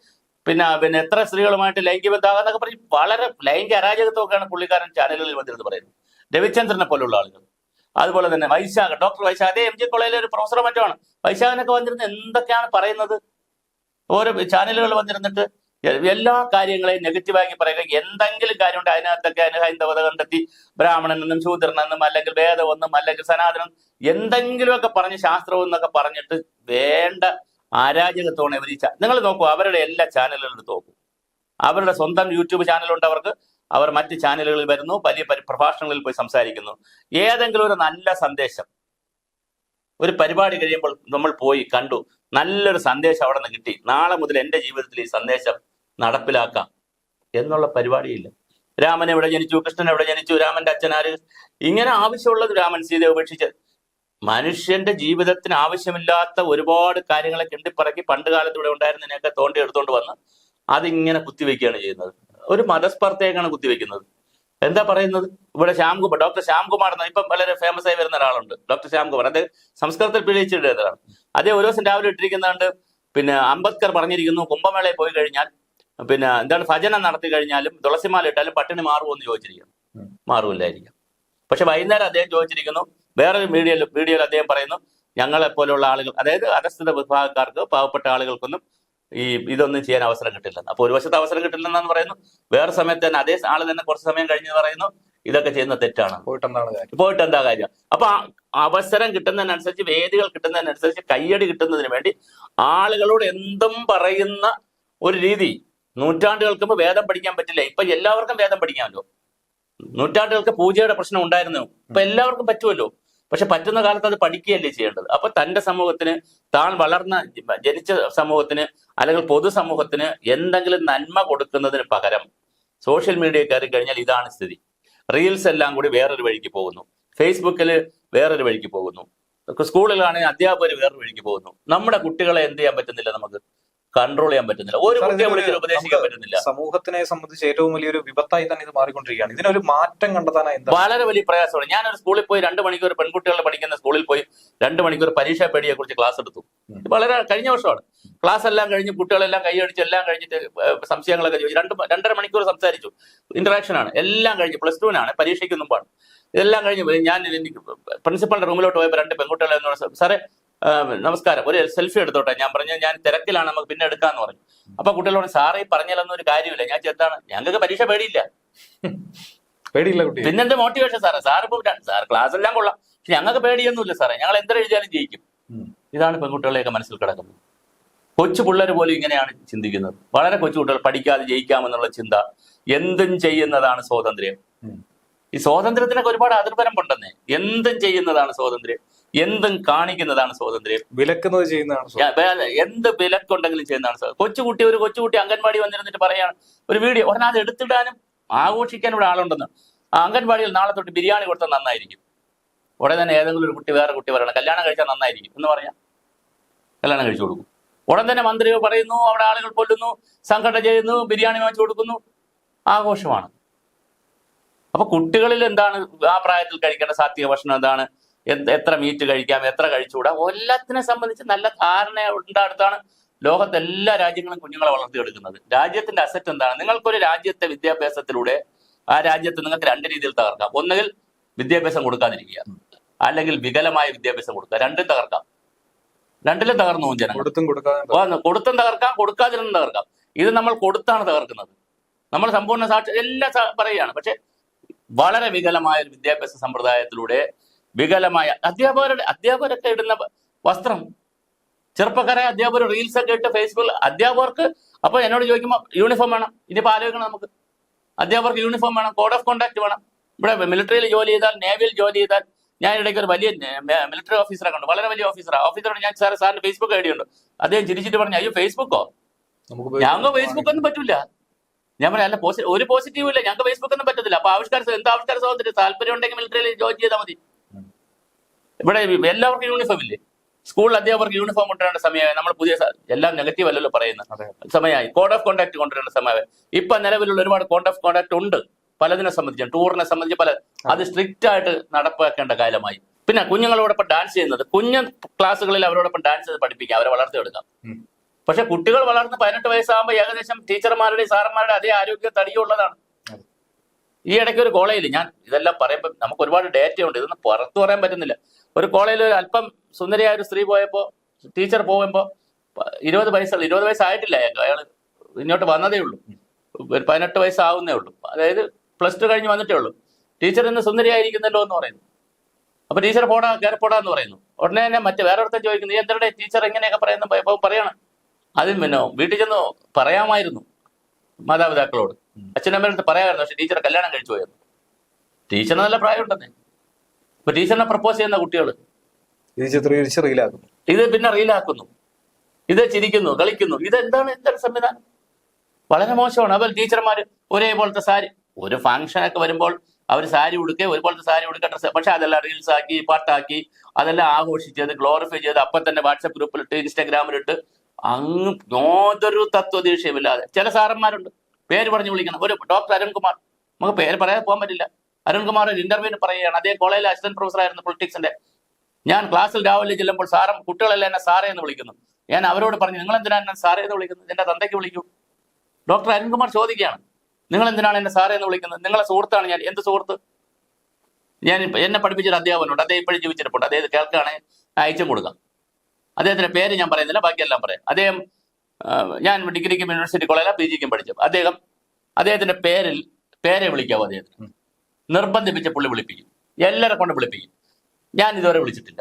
പിന്നെ എത്ര സ്ത്രീകളുമായിട്ട് ലൈംഗിക ബന്ധമാകാന്നൊക്കെ പറഞ്ഞ് വളരെ ലൈംഗിക അരാജകത്വമൊക്കെയാണ് പുള്ളിക്കാരൻ ചാനലുകളിൽ വന്നിരുന്ന് പറയുന്നത്. രവിചന്ദ്രനെ പോലുള്ള ആളുകൾ, അതുപോലെ തന്നെ ഡോക്ടർ വൈശാഖ്, അതേ MG കോളേജിലെ ഒരു പ്രൊഫസറോ മറ്റുമാണ്. വൈശാഖിനൊക്കെ വന്നിരുന്ന് എന്തൊക്കെയാണ് പറയുന്നത്? ഓരോ ചാനലുകൾ വന്നിരുന്നിട്ട് എല്ലാ കാര്യങ്ങളെയും നെഗറ്റീവാക്കി പറയുക. എന്തെങ്കിലും കാര്യമുണ്ട് അതിനകത്തൊക്കെ അനുഹൈന്ദവത കണ്ടെത്തി ബ്രാഹ്മണനെന്നും ശൂദ്രനെന്നും അല്ലെങ്കിൽ വേദമെന്നും അല്ലെങ്കിൽ സനാതനം എന്തെങ്കിലുമൊക്കെ പറഞ്ഞ് ശാസ്ത്രം എന്നൊക്കെ പറഞ്ഞിട്ട് വേണ്ട അരാജകത്വമാണ് ഇവർ. നിങ്ങൾ നോക്കൂ, അവരുടെ എല്ലാ ചാനലുകളും നോക്കൂ, അവരുടെ സ്വന്തം യൂട്യൂബ് ചാനലുണ്ട് അവർക്ക്. അവർ മറ്റ് ചാനലുകളിൽ വരുന്നു, വലിയ പ്രഭാഷണങ്ങളിൽ പോയി സംസാരിക്കുന്നു. ഏതെങ്കിലും ഒരു നല്ല സന്ദേശം ഒരു പരിപാടി കഴിയുമ്പോൾ നമ്മൾ പോയി കണ്ടു, നല്ലൊരു സന്ദേശം അവിടെ നിന്ന് കിട്ടി, നാളെ മുതൽ എൻ്റെ ജീവിതത്തിൽ ഈ സന്ദേശം നടപ്പിലാക്കാം എന്നുള്ള പരിപാടിയില്ല. രാമൻ എവിടെ ജനിച്ചു, കൃഷ്ണൻ എവിടെ ജനിച്ചു, രാമന്റെ അച്ഛനാര്, ഇങ്ങനെ ആവശ്യമുള്ളത് രാമൻ സീതയെ ഉപേക്ഷിച്ച് മനുഷ്യന്റെ ജീവിതത്തിന് ആവശ്യമില്ലാത്ത ഒരുപാട് കാര്യങ്ങളെ കിണ്ടിപ്പറക്കി പണ്ട് കാലത്ത് ഇവിടെ ഉണ്ടായിരുന്നതിനെയൊക്കെ തോണ്ടി എടുത്തുകൊണ്ട് വന്ന് അതിങ്ങനെ കുത്തിവെക്കുകയാണ് ചെയ്യുന്നത്. ഒരു മതസ്പർദ്ധയൊക്കെയാണ് കുത്തിവെക്കുന്നത്. എന്താ പറയുന്നത്? ഇവിടെ ശ്യാംകുമാർ, ഡോക്ടർ ശ്യാംകുമാർ എന്ന ഇപ്പം വളരെ ഫേമസ് ആയി വരുന്ന ഒരാളുണ്ട്, ഡോക്ടർ ശ്യാംകുമാർ. അദ്ദേഹം സംസ്കൃതത്തിൽ പിഴച്ചിട്ടാണ്. അദ്ദേഹം ഒരു ദിവസം രാവിലെ ഇട്ടിരിക്കുന്നുണ്ട്, പിന്നെ അംബേദ്കർ പറഞ്ഞിരിക്കുന്നു കുംഭമേളയിൽ പോയി കഴിഞ്ഞാൽ പിന്നെ എന്താണ് ഭജനം നടത്തി കഴിഞ്ഞാലും തുളസിമാല ഇട്ടാലും പട്ടിണി മാറുമോ എന്ന് ചോദിച്ചിരിക്കുന്നു. മാറുമില്ലായിരിക്കും. പക്ഷെ വൈകുന്നേരം അദ്ദേഹം ചോദിച്ചിരിക്കുന്നു, വേറൊരു വീഡിയോയിൽ അദ്ദേഹം പറയുന്നു, ഞങ്ങളെപ്പോലുള്ള ആളുകൾ, അതായത് അധസ്ഥിത വിഭാഗക്കാർക്ക്, പാവപ്പെട്ട ആളുകൾക്കൊന്നും ഇതൊന്നും ചെയ്യാൻ അവസരം കിട്ടില്ലെന്ന്. അപ്പൊ ഒരു വശത്ത് അവസരം കിട്ടില്ലെന്നു പറയുന്നു, വേറെ സമയത്ത് തന്നെ അതേ ആള് തന്നെ കുറച്ച് സമയം കഴിഞ്ഞ് പറയുന്നു ഇതൊക്കെ ചെയ്യുന്ന തെറ്റാണ്, പോയിട്ട് എന്താ കാര്യം. അപ്പൊ അവസരം കിട്ടുന്നതിനനുസരിച്ച്, വേദികൾ കിട്ടുന്നതിനനുസരിച്ച്, കയ്യടി കിട്ടുന്നതിന് വേണ്ടി ആളുകളോട് എന്തും പറയുന്ന ഒരു രീതി. നൂറ്റാണ്ടുകൾക്ക് മുമ്പ് വേദം പഠിക്കാൻ പറ്റില്ല, ഇപ്പൊ എല്ലാവർക്കും വേദം പഠിക്കാമല്ലോ. നൂറ്റാണ്ടുകൾക്ക് പൂജയുടെ പ്രശ്നം ഉണ്ടായിരുന്നു, ഇപ്പൊ എല്ലാവർക്കും പറ്റുമല്ലോ. പക്ഷെ പറ്റുന്ന കാലത്ത് അത് പഠിക്കുകയല്ലേ ചെയ്യേണ്ടത്. അപ്പൊ തന്റെ സമൂഹത്തിന്, താൻ ജനിച്ച സമൂഹത്തിന് അല്ലെങ്കിൽ പൊതുസമൂഹത്തിന് എന്തെങ്കിലും നന്മ കൊടുക്കുന്നതിന് പകരം സോഷ്യൽ മീഡിയ കയറി കഴിഞ്ഞാൽ ഇതാണ് സ്ഥിതി. റീൽസ് എല്ലാം കൂടി വേറൊരു വഴിക്ക് പോകുന്നു, ഫേസ്ബുക്കിൽ വേറൊരു വഴിക്ക് പോകുന്നു, സ്കൂളിലാണെങ്കിൽ അധ്യാപകർ വേറൊരു വഴിക്ക് പോകുന്നു. നമ്മുടെ കുട്ടികളെ എന്ത് ചെയ്യാൻ പറ്റുന്നില്ല, നമുക്ക് കൺട്രോൾ ചെയ്യാൻ പറ്റുന്നില്ല, ഒരു കുട്ടിയെ വിളിച്ച് ഉപദേശിക്കാൻ പറ്റുന്നില്ല. സമൂഹത്തിനെ സംബന്ധിച്ച് ഏറ്റവും വലിയൊരു വിപത്തായി തന്നെ ഇത് മാറിക്കൊണ്ടിരിക്കുകയാണ്. ഇതിനൊരു മാറ്റം കണ്ടെത്താനായി വളരെ വലിയ പ്രയാസമാണ്. ഞാനൊരു സ്കൂളിൽ പോയി 2 മണിക്കൂർ, പെൺകുട്ടികൾ പഠിക്കുന്ന സ്കൂളിൽ പോയി 2 മണിക്കൂർ പരീക്ഷാ പേടിയെ കുറിച്ച് ക്ലാസ് എടുത്തു. വളരെ കഴിഞ്ഞ വർഷമാണ്. ക്ലാസ് എല്ലാം കഴിഞ്ഞ് കുട്ടികളെല്ലാം കൈയടിച്ച് എല്ലാം കഴിഞ്ഞിട്ട് സംശയങ്ങളൊക്കെ ചോദിച്ചു 2.5 മണിക്കൂർ സംസാരിച്ചു. ഇന്ററാക്ഷൻ ആണ്, എല്ലാം കഴിഞ്ഞ്. +2-നാണ്, പരീക്ഷയ്ക്ക് മുമ്പാണ്. ഇതെല്ലാം കഴിഞ്ഞ് ഞാൻ പ്രിൻസിപ്പളിന്റെ റൂമിലോട്ട് പോയപ്പോൾ 2 പെൺകുട്ടികളെ എന്നോട്, സാറേ നമസ്കാരം, ഒരു സെൽഫി എടുത്തോട്ടെ. ഞാൻ പറഞ്ഞു ഞാൻ തിരക്കിലാണ്, നമുക്ക് പിന്നെ എടുക്കാന്ന് പറഞ്ഞു. അപ്പൊ കുട്ടികളോട്, സാറേ പറഞ്ഞാലൊന്നും ഒരു കാര്യമില്ല. ഞാൻ ചെറുതാണ്, ഞങ്ങൾക്ക് പരീക്ഷ പേടിയില്ല. പിന്നെന്ത് മോട്ടിവേഷൻ സാറേ? സാറിപ്പോ സാർ ക്ലാസ് എല്ലാം കൊള്ളാം, പക്ഷെ ഞങ്ങൾക്ക് പേടിയൊന്നുമില്ല സാറേ, ഞങ്ങൾ എന്തെഴുതിയാലും ജയിക്കും. ഇതാണ് പെൺകുട്ടികളെയൊക്കെ മനസ്സിൽ കിടക്കുന്നത്. കൊച്ചു പിള്ളേർ പോലും ഇങ്ങനെയാണ് ചിന്തിക്കുന്നത്. വളരെ കൊച്ചു കുട്ടികൾ പഠിക്കാതെ ജയിക്കാമെന്നുള്ള ചിന്ത. എന്തും ചെയ്യുന്നതാണ് സ്വാതന്ത്ര്യം. ഈ സ്വാതന്ത്ര്യത്തിനൊക്കെ ഒരുപാട് അതിർവരമ്പുണ്ടെന്നേ. എന്തും ചെയ്യുന്നതാണ് സ്വാതന്ത്ര്യം, എന്തും കാണിക്കുന്നതാണ് സ്വാതന്ത്ര്യം, വിലക്കുന്നത് ചെയ്യുന്നതാണ്. എന്ത് വിലക്കുണ്ടെങ്കിലും ചെയ്യുന്നതാണ് സ്വാതന്ത്ര്യം. ഒരു കൊച്ചുകുട്ടി അംഗൻവാടി വന്നിരുന്നിട്ട് പറയാണ്, ഒരു വീഡിയോ ഉടനെ അത് എടുത്തിടാനും ആഘോഷിക്കാനും ഇവിടെ ആളുണ്ടെന്ന്. ആ അംഗൻവാടിയിൽ നാളെ തൊട്ട് ബിരിയാണി കൊടുത്താൽ നന്നായിരിക്കും. ഉടനെ തന്നെ ഏതെങ്കിലും ഒരു കുട്ടി വേറെ കുട്ടി പറയണം കല്യാണം കഴിച്ചാൽ നന്നായിരിക്കും എന്ന് പറയാം, കല്യാണം കഴിച്ചു കൊടുക്കും. ഉടൻ തന്നെ മന്ത്രി പറയുന്നു, അവിടെ ആളുകൾ കൊല്ലുന്നു, സംഘടന ചെയ്യുന്നു, ബിരിയാണി വാങ്ങിച്ചു കൊടുക്കുന്നു, ആഘോഷമാണ്. അപ്പൊ കുട്ടികളിൽ എന്താണ് ആ പ്രായത്തിൽ കഴിക്കേണ്ട സാത്വിക ഭക്ഷണം എന്താണ്, എത്ര മീറ്റ് കഴിക്കാം, എത്ര കഴിച്ചുകൂടാ, എല്ലാത്തിനെ സംബന്ധിച്ച് നല്ല ധാരണ ഉണ്ടായിട്ടാണ് ലോകത്തെ എല്ലാ രാജ്യങ്ങളും കുഞ്ഞുങ്ങളെ വളർത്തിയെടുക്കുന്നത്. രാജ്യത്തിന്റെ അസറ്റ് എന്താണ്? നിങ്ങൾക്കൊരു രാജ്യത്തെ വിദ്യാഭ്യാസത്തിലൂടെ ആ രാജ്യത്ത് നിങ്ങൾക്ക് 2 രീതിയിൽ തകർക്കാം. ഒന്നുകിൽ വിദ്യാഭ്യാസം കൊടുക്കാതിരിക്കുക, അല്ലെങ്കിൽ വികലമായ വിദ്യാഭ്യാസം കൊടുക്കുക. 2 തകർക്കാം. 2ലും തകർന്നു പോകും ജനങ്ങൾ. കൊടുത്തും തകർക്കാം, കൊടുക്കാതിരുന്നും തകർക്കാം. ഇത് നമ്മൾ കൊടുത്താണ് തകർക്കുന്നത്. നമ്മൾ സമ്പൂർണ്ണ സാക്ഷി എല്ലാം പറയുകയാണ്. പക്ഷെ വളരെ വികലമായ ഒരു വിദ്യാഭ്യാസ സമ്പ്രദായത്തിലൂടെ വികലമായ അധ്യാപകരൊക്കെ ഇടുന്ന വസ്ത്രം, ചെറുപ്പക്കാരായ അധ്യാപകർ റീൽസ് ഒക്കെ ഇട്ട് ഫേസ്ബുക്കിൽ, അധ്യാപകർക്ക് അപ്പൊ എന്നോട് ചോദിക്കുമ്പോൾ യൂണിഫോം വേണം. ഇനിയിപ്പോൾ ആലോചിക്കണം, നമുക്ക് അധ്യാപകർക്ക് യൂണിഫോം വേണം, കോഡ് ഓഫ് കോണ്ടാക്ട് വേണം. ഇവിടെ മിലിറ്ററിയിൽ ജോലി ചെയ്താൽ, നേവിയിൽ ജോലി ചെയ്താൽ, ഞാൻ ഇടയ്ക്ക് ഒരു വലിയ മിലിറ്ററി ഓഫീസറെ കണ്ടു, വളരെ വലിയ ഓഫീസറോട് ഞാൻ സാറിന് ഫേസ്ബുക്ക് ഐ ഡി ഉണ്ട്. അദ്ദേഹം ചിരിച്ചിട്ട് പറഞ്ഞു, അയ്യോ ഫേസ്ബുക്കോ, ഞങ്ങൾക്ക് ഫേസ്ബുക്ക് ഒന്നും പറ്റില്ല. ഞാൻ പറയാം, അല്ല ഒരു പോസിറ്റീവ് ഇല്ല, ഞങ്ങൾക്ക് ഫേസ്ബുക്ക് ഒന്നും പറ്റത്തില്ല. അപ്പൊ ആവിഷ്കാര സ്വാതന്ത്ര്യം, താല്പര്യം ഉണ്ടെങ്കിൽ മിലിറ്ററിയിൽ ജോയിൻ ചെയ്താൽ മതി. ഇവിടെ എല്ലാവർക്കും യൂണിഫോം ഇല്ലേ? സ്കൂളിൽ അധ്യാപകർക്ക് യൂണിഫോം കൊണ്ടുവരേണ്ട സമയമായി. നമ്മൾ പുതിയ എല്ലാം നെഗറ്റീവ് അല്ലല്ലോ പറയുന്ന സമയമായി. കോഡ് ഓഫ് കോണ്ടാക്ട് കൊണ്ടുവരേണ്ട സമയമായി. ഇപ്പൊ നിലവിലുള്ള ഒരുപാട് കോഡ് ഓഫ് കോണ്ടാക്ട് ഉണ്ട് പലതിനെ സംബന്ധിച്ച്, ടൂറിനെ സംബന്ധിച്ച് പല, അത് സ്ട്രിക്റ്റ് ആയിട്ട് നടപ്പാക്കേണ്ട കാലമായി. പിന്നെ കുഞ്ഞുങ്ങളോടൊപ്പം ഡാൻസ് ചെയ്യുന്നത്, കുഞ്ഞു ക്ലാസ്സുകളിൽ അവരോടൊപ്പം ഡാൻസ് ചെയ്ത് പഠിപ്പിക്കാം, അവരെ വളർത്തിയെടുക്കാം. പക്ഷെ കുട്ടികൾ വളർന്ന് 18 വയസ്സാകുമ്പോൾ ഏകദേശം ടീച്ചർമാരുടെയും സാറന്മാരുടെ അതേ ആരോഗ്യ തടിയുള്ളതാണ്. ഈ ഇടയ്ക്ക് ഒരു കോളേജിൽ, ഞാൻ ഇതെല്ലാം പറയുമ്പോൾ നമുക്ക് ഒരുപാട് ഡേറ്റയുണ്ട്, ഇതൊന്നും പുറത്തു പറയാൻ പറ്റുന്നില്ല. ഒരു കോളേജിൽ ഒരു അല്പം സുന്ദരിയായ ഒരു സ്ത്രീ പോയപ്പോൾ, ടീച്ചർ പോകുമ്പോൾ 20 വയസ്സായിട്ടില്ല അയാൾ, ഇങ്ങോട്ട് വന്നതേ ഉള്ളൂ, 18 വയസ്സാവുന്നേ ഉള്ളൂ. അതായത് +2 കഴിഞ്ഞ് വന്നിട്ടേ ഉള്ളൂ. ടീച്ചർ ഇന്ന് സുന്ദരിയായിരിക്കുന്നല്ലോ എന്ന് പറയുന്നു. അപ്പൊ ടീച്ചർ കയറിപ്പോടാന്ന് പറയുന്നു. ഉടനെ തന്നെ വേറെ ഒരുത്തൻ ചോദിക്കുന്നു, നീ എന്തിനാ ടീച്ചർ എങ്ങനെയൊക്കെ പറയണം. അതിന് പിന്നെ വീട്ടിൽ ചെന്ന് പറയാമായിരുന്നു, മാതാപിതാക്കളോട്. അച്ഛനമ്മേടുത്ത് പറയാമായിരുന്നു, പക്ഷെ ടീച്ചറെ കല്യാണം കഴിച്ചു പോയിരുന്നു. ടീച്ചറിന് നല്ല പ്രായം ഉണ്ടെന്നേ. ഇപ്പൊ ടീച്ചറിനെ പ്രപ്പോസ് ചെയ്യുന്ന കുട്ടികൾ ഇത് ചിത്രീകരിച്ച് റീലാക്കുന്നു, ഇത് പിന്നെ റീലാക്കുന്നു, ഇത് ചിരിക്കുന്നു, കളിക്കുന്നു. എന്താണ് സംവിധാനം? വളരെ മോശമാണ്. അതുപോലെ ടീച്ചർമാർ ഒരേപോലത്തെ സാരി, ഒരു ഫംഗ്ഷനൊക്കെ വരുമ്പോൾ അവർ സാരി ഉടുക്കുക, ഒരുപോലത്തെ സാരി ഉടുക്കുക, ഡ്രസ്സ്, പക്ഷെ അതെല്ലാം റീൽസ് ആക്കി, പാട്ടാക്കി, അതെല്ലാം ആഘോഷിച്ചത് ഗ്ലോറിഫൈ ചെയ്ത് അപ്പം തന്നെ വാട്സപ്പ് ഗ്രൂപ്പിലിട്ട്, ഇൻസ്റ്റാഗ്രാമിലിട്ട്, അങ്ങ് യാതൊരു തത്വദീക്ഷയുമില്ലാതെ ചില സാറന്മാരുണ്ട്. പേര് പറഞ്ഞു വിളിക്കണം. ഒരു ഡോക്ടർ അരുൺകുമാർ, നമുക്ക് പേര് പറയാതെ പോകാൻ പറ്റില്ല. അരുൺകുമാർ ഒരു ഇന്റർവ്യൂവിന് പറയുകയാണ്, അതേ കോളേജിലെ അസിസ്റ്റന്റ് പ്രൊഫസർ ആയിരുന്നു പൊളിറ്റിക്സിന്റെ. ഞാൻ ക്ലാസ്സിൽ രാവിലെ ചെല്ലുമ്പോൾ സാറും കുട്ടികളെല്ലാം എന്നെ സാറേ എന്ന് വിളിക്കുന്നു. ഞാൻ അവരോട് പറഞ്ഞു, നിങ്ങൾ എന്തിനാണ് എന്നെ സാറേ എന്ന് വിളിക്കുന്നത്? എന്റെ തന്തയ്ക്ക് വിളിക്കൂ. ഡോക്ടർ അരുൺകുമാർ ചോദിക്കുകയാണ്, നിങ്ങൾ എന്തിനാണ് എന്നെ സാറേ എന്ന് വിളിക്കുന്നത്? നിങ്ങളെ സുഹൃത്താണ് ഞാൻ. എന്ത് സുഹൃത്ത്? ഞാൻ എന്നെ പഠിപ്പിച്ചൊരു അധ്യാപകനുണ്ട്, അദ്ദേഹം ഇപ്പോഴും ജീവിച്ചിരിപ്പുണ്ട്. അദ്ദേഹം കേൾക്കുകയാണെങ്കിൽ അയച്ചും കൊടുക്കാം. അദ്ദേഹത്തിന്റെ പേര് ഞാൻ പറയുന്നില്ല, ബാക്കിയെല്ലാം പറയാം. അദ്ദേഹം ഞാൻ ഡിഗ്രിക്കും യൂണിവേഴ്സിറ്റി കോളേജിലാണ് PG-ക്കും പഠിച്ചത്. അദ്ദേഹത്തിന്റെ പേരെ വിളിക്കാവോ? അദ്ദേഹത്തിന് നിർബന്ധിപ്പിച്ച പുള്ളി വിളിപ്പിക്കും, എല്ലാവരെ കൊണ്ട് വിളിപ്പിക്കും. ഞാൻ ഇതുവരെ വിളിച്ചിട്ടില്ല.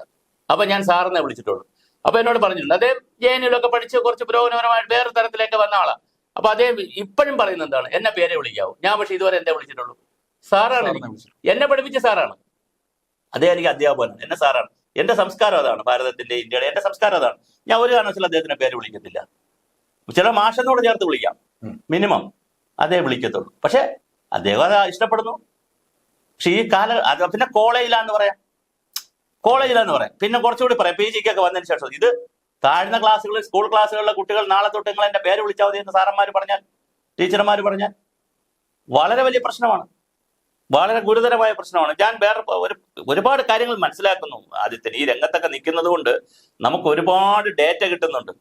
അപ്പൊ ഞാൻ സാറിനെ വിളിച്ചിട്ടുള്ളൂ. അപ്പൊ എന്നോട് പറഞ്ഞിട്ടുണ്ട്, അദ്ദേഹം JNU-ലൊക്കെ പഠിച്ച് കുറച്ച് പുരോഗമനപരമായിട്ട് വേറെ തരത്തിലേക്ക് വന്ന ആളാണ്. അപ്പൊ അദ്ദേഹം ഇപ്പോഴും പറയുന്നത് എന്താണ്, എന്നെ പേരെ വിളിക്കാവൂ. ഞാൻ പക്ഷെ ഇതുവരെ എന്തേ വിളിച്ചിട്ടുള്ളൂ? സാറാണ്. എന്നെ പഠിപ്പിച്ച സാറാണ്. അദ്ദേഹം എനിക്ക് അധ്യാപകനാണ്, എന്നെ സാറാണ്. എന്റെ സംസ്കാരം അതാണ്, ഭാരതത്തിന്റെ ഇന്ത്യയുടെ എന്റെ സംസ്കാരം അതാണ്. ഞാൻ ഒരു കാരണവശാലും അദ്ദേഹത്തിന്റെ പേര് വിളിക്കത്തില്ല. ചില മാഷെന്നോട് ചേർത്ത് വിളിക്കാം, മിനിമം അതേ വിളിക്കത്തുള്ളൂ. പക്ഷെ അദ്ദേഹം അത് ഇഷ്ടപ്പെടുന്നു. പക്ഷെ ഈ അത് പിന്നെ കോളേജിലാന്ന് പറയാം. പിന്നെ കുറച്ചുകൂടി പറയാം, PG-ക്കൊക്കെ വന്നതിന് ശേഷം. ഇത് താഴ്ന്ന ക്ലാസ്സുകളിൽ, സ്കൂൾ ക്ലാസ്സുകളിലെ കുട്ടികൾ നാളെ തൊട്ട് നിങ്ങൾ എന്റെ പേര് വിളിച്ചാൽ മതി എന്ന് സാറന്മാർ പറഞ്ഞാൽ, ടീച്ചർമാർ പറഞ്ഞാൽ വളരെ വലിയ പ്രശ്നമാണ്, വളരെ ഗുരുതരമായ പ്രശ്നമാണ്. ഞാൻ വേറെ ഒരുപാട് കാര്യങ്ങൾ മനസ്സിലാക്കുന്നു ആദിത്യൻ. ഈ രംഗത്തൊക്കെ നിൽക്കുന്നത് കൊണ്ട് നമുക്ക് ഒരുപാട് ഡേറ്റ കിട്ടുന്നുണ്ട്.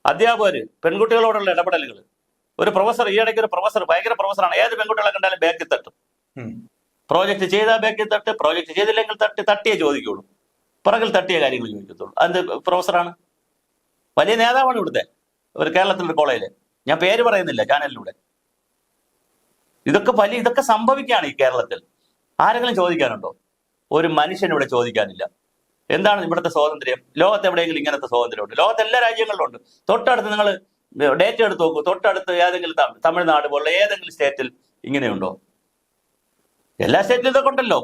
അധ്യാപകർ, പെൺകുട്ടികളോടുള്ള ഇടപെടലുകൾ. ഒരു പ്രൊഫസർ, ഈയിടയ്ക്ക് ഒരു പ്രൊഫസർ, ഭയങ്കര പ്രൊഫസറാണ്, ഏത് പെൺകുട്ടികളെ കണ്ടാലും ബാക്കിൽ തട്ടും. പ്രോജക്ട് ചെയ്താൽ ബാക്കിൽ തട്ട്, പ്രോജക്ട് ചെയ്തില്ലെങ്കിൽ തട്ടിയേ ചോദിക്കുള്ളൂ, പുറകിൽ തട്ടിയ കാര്യങ്ങൾ ചോദിക്കത്തുള്ളൂ. അത് പ്രൊഫസറാണ്, വലിയ നേതാവാണ് ഇവിടുത്തെ ഒരു കേരളത്തിലൊരു കോളേജിൽ. ഞാൻ പേര് പറയുന്നില്ല ചാനലിലൂടെ. ഇതൊക്കെ സംഭവിക്കുകയാണ് ഈ കേരളത്തിൽ. ആരെങ്കിലും ചോദിക്കാനുണ്ടോ? ഒരു മനുഷ്യൻ ഇവിടെ ചോദിക്കാനില്ല. എന്താണ് ഇവിടുത്തെ സ്വാതന്ത്ര്യം? ലോകത്ത് എവിടെയെങ്കിലും ഇങ്ങനത്തെ സ്വാതന്ത്ര്യമുണ്ട്? ലോകത്തെ എല്ലാ രാജ്യങ്ങളിലും ഉണ്ട്. തൊട്ടടുത്ത് നിങ്ങൾ ഡേറ്റ എടുത്ത് നോക്കൂ, തൊട്ടടുത്ത് ഏതെങ്കിലും തമിഴ്നാട് പോലുള്ള ഏതെങ്കിലും സ്റ്റേറ്റിൽ ഇങ്ങനെയുണ്ടോ? എല്ലാ സ്റ്റേറ്റിലും ഇതൊക്കെ ഉണ്ടല്ലോ,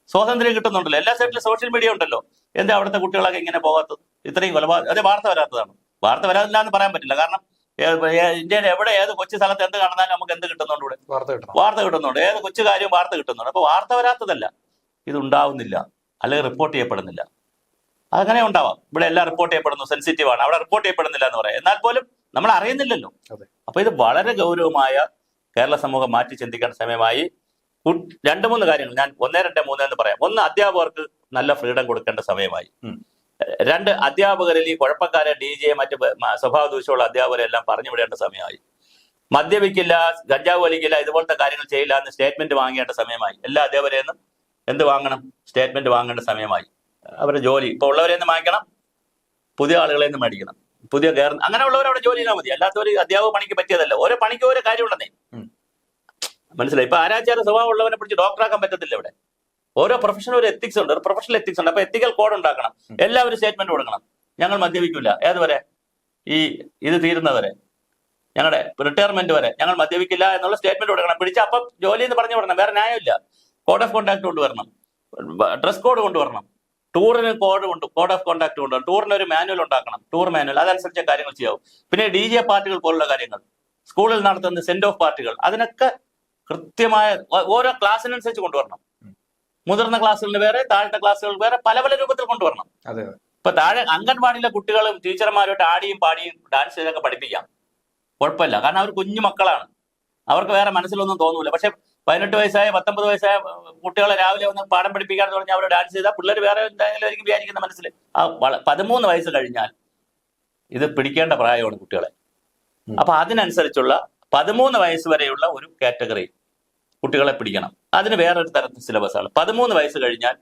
സ്വാതന്ത്ര്യം കിട്ടുന്നുണ്ടല്ലോ, എല്ലാ സ്റ്റേറ്റിലും സോഷ്യൽ മീഡിയ ഉണ്ടല്ലോ. എന്താ അവിടുത്തെ കുട്ടികളൊക്കെ ഇങ്ങനെ പോകാത്തത്? ഇത്രയും കൊലപാതകം. അതേ വാർത്ത വരാത്തതാണ്. വാർത്ത വരാതില്ല എന്ന് പറയാൻ പറ്റില്ല. കാരണം ഇന്ത്യയിൽ എവിടെ ഏത് കൊച്ചു സ്ഥലത്ത് എന്ത് കാണുന്നാലും നമുക്ക് എന്ത് കിട്ടുന്നുണ്ട്? ഇവിടെ വാർത്ത കിട്ടുന്നുണ്ട്. ഏത് കൊച്ചു കാര്യവും വാർത്ത കിട്ടുന്നുണ്ട്. അപ്പൊ വാർത്ത വരാത്തതല്ല, ഇത് ഉണ്ടാവുന്നില്ല, അല്ലെങ്കിൽ റിപ്പോർട്ട് ചെയ്യപ്പെടുന്നില്ല. അങ്ങനെ ഉണ്ടാവാം. ഇവിടെ എല്ലാം റിപ്പോർട്ട് ചെയ്യപ്പെടുന്നു, സെൻസിറ്റീവ് ആണ്, അവിടെ റിപ്പോർട്ട് ചെയ്യപ്പെടുന്നില്ല എന്ന് പറയാം. എന്നാൽ പോലും നമ്മൾ അറിയുന്നില്ലല്ലോ. അപ്പൊ ഇത് വളരെ ഗൗരവമായ കേരള സമൂഹം മാറ്റി ചിന്തിക്കേണ്ട സമയമായി. 2-3 കാര്യങ്ങൾ ഞാൻ 1, 2, 3 എന്ന് പറയാം. 1, അധ്യാപകർക്ക് നല്ല ഫ്രീഡം കൊടുക്കേണ്ട സമയമായി. 2, അധ്യാപകരിൽ ഈ കുഴപ്പക്കാരെ, DJ, മറ്റ് സ്വഭാവ ദൂഷ്യമുള്ള അധ്യാപകരെ എല്ലാം പറഞ്ഞു വിടേണ്ട സമയമായി. മദ്യപിക്കില്ല, ഗഞ്ചാവ് വലിക്കില്ല, ഇതുപോലത്തെ കാര്യങ്ങൾ ചെയ്യില്ല എന്ന് സ്റ്റേറ്റ്മെന്റ് വാങ്ങേണ്ട സമയമായി. എല്ലാ അധ്യാപകരെയും എന്ത് വാങ്ങണം? സ്റ്റേറ്റ്മെന്റ് വാങ്ങേണ്ട സമയമായി. അവരുടെ ജോലി ഇപ്പോൾ ഉള്ളവരെ നിന്ന് വാങ്ങിക്കണം, പുതിയ ആളുകളെ നിന്ന് മേടിക്കണം. അങ്ങനെയുള്ളവർ അവിടെ ജോലി ചെയ്താൽ മതി. അല്ലാത്തവർ അധ്യാപക പണിക്ക് പറ്റിയതല്ല. ഓരോ പണിക്ക് ഓരോ കാര്യമുണ്ടെന്നേ, മനസ്സിലായി? ഇപ്പൊ ആരാച്ചാര സ്വഭാവം ഉള്ളവനെ പിടിച്ച് ഡോക്ടറാക്കാൻ പറ്റത്തില്ല. ഇവിടെ ഓരോ പ്രൊഫഷനും ഒരു എത്തിക്സ് ഉണ്ട്, ഒരു പ്രൊഫഷണൽ എത്തിക്സ് ഉണ്ട്. അപ്പൊ എത്തിക്കൽ കോഡ് ഉണ്ടാക്കണം. എല്ലാവരും സ്റ്റേറ്റ്മെന്റ് കൊടുക്കണം. ഞങ്ങൾ മദ്യപിക്കില്ല, ഏതുവരെ? ഇത് തീരുന്നവരെ, ഞങ്ങളുടെ റിട്ടയർമെന്റ് വരെ ഞങ്ങൾ മദ്യപിക്കില്ല എന്നുള്ള സ്റ്റേറ്റ്മെന്റ് കൊടുക്കണം. പിടിച്ച അപ്പം ജോലി എന്ന് പറഞ്ഞു വിടണം. വേറെ ന്യായമില്ല. കോഡ് ഓഫ് കോണ്ടാക്ട് കൊണ്ടുവരണം, ഡ്രസ് കോഡ് കൊണ്ടുവരണം, ടൂറിന് കോഡ് ഓഫ് കോണ്ടാക്ട് കൊണ്ടുവരണം, ടൂറിന് ഒരു മാനുവൽ ഉണ്ടാക്കണം, ടൂർ മാനുവൽ. അതനുസരിച്ച് കാര്യങ്ങൾ ചെയ്യാവും. പിന്നെ DJ പാർട്ടികൾ പോലുള്ള കാര്യങ്ങൾ, സ്കൂളിൽ നടത്തുന്ന സെന്റ് ഓഫ് പാർട്ടികൾ, അതിനൊക്കെ കൃത്യമായ ഓരോ ക്ലാസ്സിനനുസരിച്ച് കൊണ്ടുവരണം. മുതിർന്ന ക്ലാസ്സുകളിൽ വേറെ, താഴത്തെ ക്ലാസ്സുകൾ വേറെ, പല പല രൂപത്തിൽ കൊണ്ടുവരണം. ഇപ്പൊ താഴെ അംഗൻവാടിയിലെ കുട്ടികളും ടീച്ചർമാരുമായിട്ട് ആടിയും പാടിയും ഡാൻസ് ചെയ്തൊക്കെ പഠിപ്പിക്കാം, കുഴപ്പമില്ല. കാരണം അവർ കുഞ്ഞു മക്കളാണ്, അവർക്ക് വേറെ മനസ്സിലൊന്നും തോന്നൂല. പക്ഷെ 18 വയസ്സായ 19 വയസ്സായ കുട്ടികളെ രാവിലെ ഒന്ന് പാഠം പഠിപ്പിക്കാന്ന് പറഞ്ഞാൽ അവർ ഡാൻസ് ചെയ്താൽ പിള്ളേർ വേറെ എന്തായാലും ആയിരിക്കും വിചാരിക്കുന്ന മനസ്സിൽ. 13 വയസ്സ് കഴിഞ്ഞാൽ ഇത് പിടിക്കേണ്ട പ്രായമാണ് കുട്ടികളെ. അപ്പൊ അതിനനുസരിച്ചുള്ള 13 വയസ്സ് വരെയുള്ള ഒരു കാറ്റഗറി കുട്ടികളെ പിടിക്കണം. അതിന് വേറൊരു തരത്തിൽ സിലബസാണ്. 13 വയസ്സ് കഴിഞ്ഞാൽ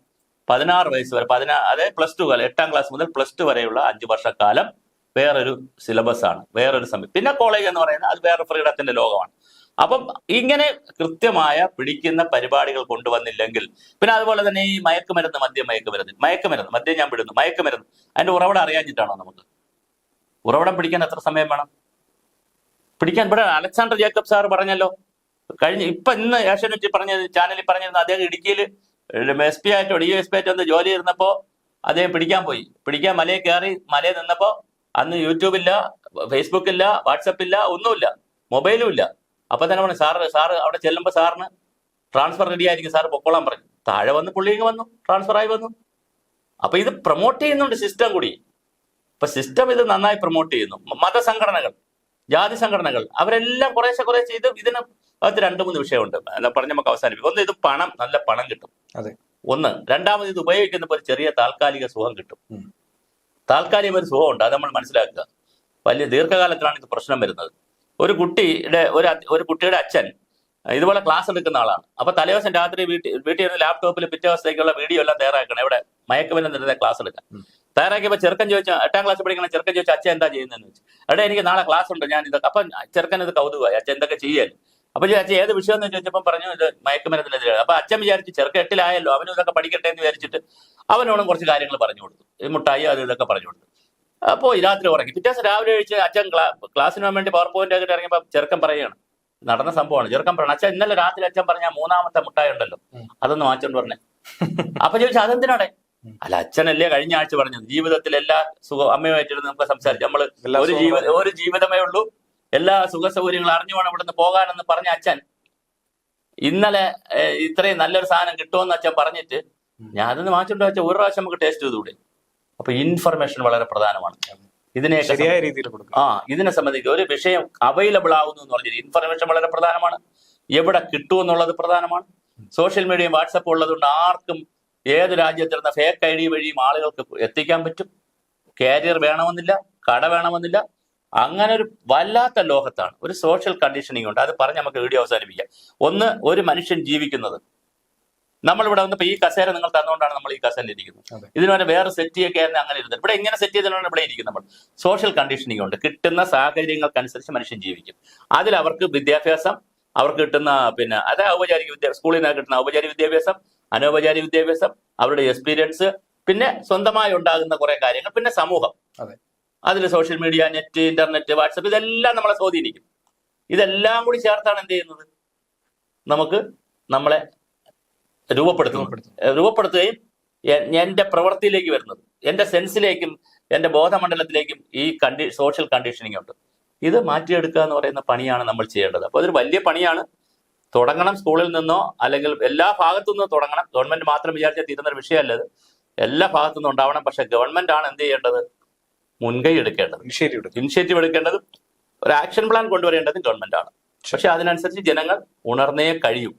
16 വയസ്സ് വരെ, അതായത് +2 കാലം, 8ാം ക്ലാസ് മുതൽ +2 വരെയുള്ള 5 വർഷക്കാലം വേറൊരു സിലബസ് ആണ്, വേറൊരു സമയം. പിന്നെ കോളേജ് എന്ന് പറയുന്നത് അത് വേറെ ഫ്രീഡത്തിന്റെ ലോകമാണ്. അപ്പം ഇങ്ങനെ കൃത്യമായ പിടിക്കുന്ന പരിപാടികൾ കൊണ്ടുവന്നില്ലെങ്കിൽ, പിന്നെ അതുപോലെ തന്നെ ഈ മയക്കുമരുന്ന്, മദ്യം ഞാൻ വിടുന്നു, മയക്കുമരുന്ന് അതിന്റെ ഉറവിടം അറിയാഞ്ഞിട്ടാണോ? നമുക്ക് ഉറവിടം പിടിക്കാൻ എത്ര സമയം വേണം? പിടിക്കാൻ ഇവിടെ അലക്സാണ്ടർ ജേക്കബ് സാർ പറഞ്ഞല്ലോ, ഇന്ന് ഏഷ്യാനെറ്റ് ചാനലിൽ പറഞ്ഞിരുന്ന അദ്ദേഹം ഇടുക്കിയിൽ എസ് പി ആയിട്ടോ DSP ആയിട്ടോ ഒന്ന് ജോലി ഇരുന്നപ്പോ അദ്ദേഹം പിടിക്കാൻ മലയിൽ കയറി, മലയിൽ നിന്നപ്പോ അന്ന് യൂട്യൂബില്ല, ഫേസ്ബുക്കില്ല, വാട്സപ്പില്ല, ഒന്നുമില്ല, മൊബൈലും ഇല്ല. അപ്പൊ തന്നെ പറഞ്ഞു സാറ് അവിടെ ചെല്ലുമ്പോൾ സാറിന് ട്രാൻസ്ഫർ റെഡി ആയിരിക്കും, സാർ പൊക്കോളാൻ പറഞ്ഞു. താഴെ വന്ന് പുള്ളി വന്നു, ട്രാൻസ്ഫർ ആയി വന്നു. അപ്പൊ ഇത് പ്രൊമോട്ട് ചെയ്യുന്നുണ്ട് സിസ്റ്റം കൂടി. ഇപ്പൊ സിസ്റ്റം ഇത് നന്നായി പ്രൊമോട്ട് ചെയ്യുന്നു. മതസംഘടനകൾ, ജാതി സംഘടനകൾ, അവരെല്ലാം കുറേശ്ശെ ഇത് ഇതിന് അകത്ത് 2-3 വിഷയമുണ്ട് പറഞ്ഞ് നമുക്ക് അവസാനിപ്പിക്കും. ഒന്ന്, ഇത് നല്ല പണം കിട്ടും. ഒന്ന്. രണ്ടാമത്, ഇത് ഉപയോഗിക്കുന്നപ്പോൾ ഒരു ചെറിയ താൽക്കാലിക സുഖം കിട്ടും. താൽക്കാലിക ഒരു സുഖമുണ്ട്, അത് നമ്മൾ മനസ്സിലാക്കുക. വലിയ ദീർഘകാലത്തിലാണ് ഇത് പ്രശ്നം വരുന്നത്. ഒരു കുട്ടിയുടെ അച്ഛൻ ഇതുപോലെ ക്ലാസ് എടുക്കുന്ന ആളാണ്. അപ്പൊ തലേദിവസം രാത്രി വീട്ടിൽ ഇരുന്ന് ലാപ്ടോപ്പിൽ പിറ്റേ ദിവസത്തേക്കുള്ള വീഡിയോ എല്ലാം തയ്യാറാക്കണം. ഇവിടെ മയക്കുമരുന്ന് ക്ലാസ് എടുക്കാൻ തയ്യാറാക്കിയപ്പോൾ ചെറുക്കൻ ചോദിച്ചാൽ, 8ാം ക്ലാസ് പഠിക്കുന്ന ചെറുക്കൻ ചോദിച്ചാൽ അച്ഛൻ എന്താ ചെയ്യുന്നതെന്ന് വെച്ചു. എടാ എനിക്ക് നാളെ ക്ലാസ് ഉണ്ട്, ഞാൻ ഇതൊക്കെ. അപ്പൊ ചെറുക്കൻ ഇത് കൗതുകമായി, അച്ഛൻ എന്തൊക്കെ ചെയ്യാൻ. അപ്പൊ അച്ഛൻ ഏത് വിഷയം എന്ന് ചോദിച്ചപ്പോൾ പറഞ്ഞു ഇത് മയക്കുമരുന്നിനെതിരെ. അപ്പൊ അച്ഛൻ വിചാരിച്ചു ചെറുക്കൻ 8-ലായല്ലോ, അവനും ഇതൊക്കെ പഠിക്കട്ടെ എന്ന് വിചാരിച്ചിട്ട് അവനോടും കുറച്ച് കാര്യങ്ങൾ പറഞ്ഞു കൊടുത്തു. മുട്ടായി അത് ഇതൊക്കെ പറഞ്ഞു കൊടുത്തു. അപ്പോ രാത്രി ഉറങ്ങി. പിറ്റേ ദിവസം രാവിലെ കഴിച്ച് അച്ഛൻ ക്ലാസ്സിന് പോകാൻ വേണ്ടി PowerPoint ആയിട്ട് ഇറങ്ങിയപ്പോൾ ചെറുക്കൻ പറയുകയാണ്, നടന്ന സംഭവമാണ്. ചെറുക്കൻ പറഞ്ഞു, അച്ഛൻ ഇന്നലെ രാത്രി അച്ഛൻ പറഞ്ഞ 3ാമത്തെ മുട്ടായി ഉണ്ടല്ലോ, അതൊന്ന് വാങ്ങിച്ചോണ്ട് പറഞ്ഞേ. അപ്പൊ ചോദിച്ചു അതെന്തിനാടെ? അല്ല, അച്ഛനല്ലേ കഴിഞ്ഞ ആഴ്ച പറഞ്ഞത് ജീവിതത്തിൽ എല്ലാ അമ്മയുമായിട്ടിരുന്ന് നമുക്ക് സംസാരിച്ചു, നമ്മള് ഒരു ജീവിതമേ ഉള്ളൂ, എല്ലാ സുഖ സൗകര്യങ്ങളും അറിഞ്ഞു വേണം ഇവിടുന്ന് പോകാനെന്ന് പറഞ്ഞ അച്ഛൻ ഇന്നലെ ഇത്രയും നല്ലൊരു സാധനം കിട്ടുമെന്ന് അച്ഛൻ പറഞ്ഞിട്ട് ഞാൻ അതൊന്ന് വാങ്ങിച്ചോണ്ട് വെച്ചാൽ ഒരു പ്രാവശ്യം നമുക്ക് ടേസ്റ്റ് ചെയ്തുകൂടെ? അപ്പൊ ഇൻഫർമേഷൻ വളരെ പ്രധാനമാണ്. ശരിയായ രീതിയിൽ ഇതിനെ സംബന്ധിച്ച് ഒരു വിഷയം അവൈലബിൾ ആവുന്നു എന്ന് പറഞ്ഞാൽ ഇൻഫർമേഷൻ വളരെ പ്രധാനമാണ്. എവിടെ കിട്ടുമെന്നുള്ളത് പ്രധാനമാണ്. സോഷ്യൽ മീഡിയയും വാട്സപ്പും ഉള്ളതുകൊണ്ട് ആർക്കും ഏത് രാജ്യത്തിരുന്ന ഫേക്ക് ID വഴിയും ആളുകൾക്ക് എത്തിക്കാൻ പറ്റും. കാരിയർ വേണമെന്നില്ല, കട വേണമെന്നില്ല. അങ്ങനെ ഒരു വല്ലാത്ത ലോകത്താണ്. ഒരു സോഷ്യൽ കണ്ടീഷനിങ് ഉണ്ട്. അത് പറഞ്ഞ് നമുക്ക് വീഡിയോ അവസാനിപ്പിക്കാം. ഒന്ന്, ഒരു മനുഷ്യൻ ജീവിക്കുന്നത്, നമ്മളിവിടെ വന്നപ്പോൾ ഈ കസേര നിങ്ങൾ തന്നുകൊണ്ടാണ് നമ്മൾ ഈ കസേരയിൽ ഇരിക്കുന്നത്. ഇതിനുവരെ വേറെ സെറ്റ് ചെയ്യൊക്കെ അങ്ങനെ ഇരുന്നത്. ഇവിടെ ഇങ്ങനെ സെറ്റ് ചെയ്തതുകൊണ്ടാണ് ഇവിടെ ഇരിക്കുന്നത്. നമ്മൾ സോഷ്യൽ കണ്ടീഷനിങ് ഉണ്ട്. കിട്ടുന്ന സാഹചര്യങ്ങൾക്കനുസരിച്ച് മനുഷ്യൻ ജീവിക്കും. അതിൽ അവർക്ക് വിദ്യാഭ്യാസം, അവർക്ക് കിട്ടുന്ന അത് ഔപചാരിക സ്കൂളിൽ നിന്ന് കിട്ടുന്ന ഔപചാരിക വിദ്യാഭ്യാസം, അനൗപചാരിക വിദ്യാഭ്യാസം, അവരുടെ എക്സ്പീരിയൻസ്, പിന്നെ സ്വന്തമായി ഉണ്ടാകുന്ന കുറെ കാര്യങ്ങൾ, പിന്നെ സമൂഹം. അതിൽ social media, net, internet, WhatsApp, ഇതെല്ലാം നമ്മളെ സ്വാധീനിക്കും. ഇതെല്ലാം കൂടി ചേർത്താണ് എന്ത് ചെയ്യുന്നത്, നമുക്ക് നമ്മളെ രൂപപ്പെടുത്തുകയും എന്റെ പ്രവൃത്തിയിലേക്ക് വരുന്നത്, എന്റെ സെൻസിലേക്കും എന്റെ ബോധമണ്ഡലത്തിലേക്കും ഈ സോഷ്യൽ കണ്ടീഷനിങ് ഉണ്ട്. ഇത് മാറ്റിയെടുക്കുക എന്ന് പറയുന്ന പണിയാണ് നമ്മൾ ചെയ്യേണ്ടത്. അപ്പോൾ അതൊരു വലിയ പണിയാണ്. തുടങ്ങണം സ്കൂളിൽ നിന്നോ, അല്ലെങ്കിൽ എല്ലാ ഭാഗത്തു നിന്നോ തുടങ്ങണം. ഗവൺമെന്റ് മാത്രം വിചാരിച്ചാൽ തീരുന്നൊരു വിഷയമല്ലത്. എല്ലാ ഭാഗത്തു നിന്നും ഉണ്ടാവണം. പക്ഷെ ഗവൺമെന്റ് ആണ് എന്ത് ചെയ്യേണ്ടത്, മുൻകൈ എടുക്കേണ്ടത്, ഇനിഷ്യേറ്റീവ് എടുക്കേണ്ടതും ഒരു ആക്ഷൻ പ്ലാൻ കൊണ്ടുവരേണ്ടതും ഗവൺമെന്റ് ആണ്. പക്ഷെ അതിനനുസരിച്ച് ജനങ്ങൾ ഉണർന്നേ കഴിയും.